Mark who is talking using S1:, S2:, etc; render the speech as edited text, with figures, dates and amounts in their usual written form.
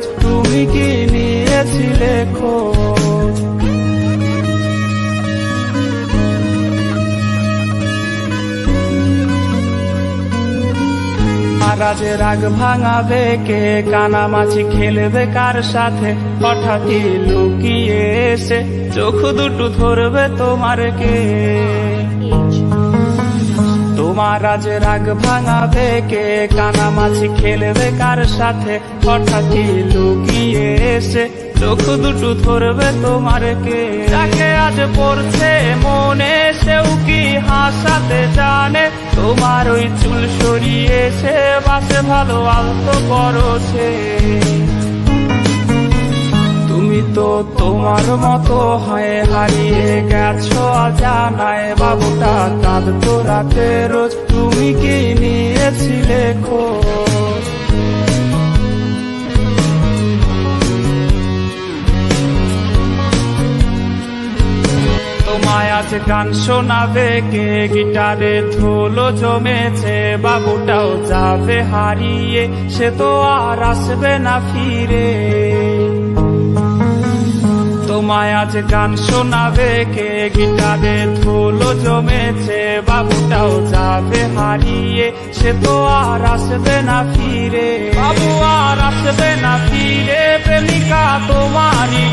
S1: রোজ তুমি কি নিয়েছিলে খোঁজ? আজ রাগ ভাঙাবে কে, কানামাছি খেলবে কার সাথে, হঠাৎই লুকিয়ে এসে চোখ দুটো ধরবে তোমার কে? তোমার আজ রাগ ভাঙাবে কে, কানামাছি খেলবে কার সাথে, হঠাৎই লুকিয়ে এসে চোখ দুটো ধরবে তোমার কে? যাকে আজ পড়ছে মনে সেও কি হাসাতে জানে, তোমার ওই চুল সরিয়ে সে বাসে ভালো আলতো করছে। তুমি তো তোমার মতো হয় হারিয়ে গেছো অজানায়, বাবুটা কাঁদতো রাতে রোজ তুমি কি নিয়েছিলে খোঁজ? তোমায় আজ গান শোনাবে কে, গিটারে ধুলো জমেছে, বাবুটাও যাবে হারিয়ে, সে তো আর আসবে না ফিরে। তোমায় আজ গান শোনাবে কে, গিটারে ধুলো জমেছে, বাবুটাও যাবে হারিয়ে, সে তো আর আসবে না ফিরে। বাবু আর আসবে না ফিরে, প্রেমিকা তোমারই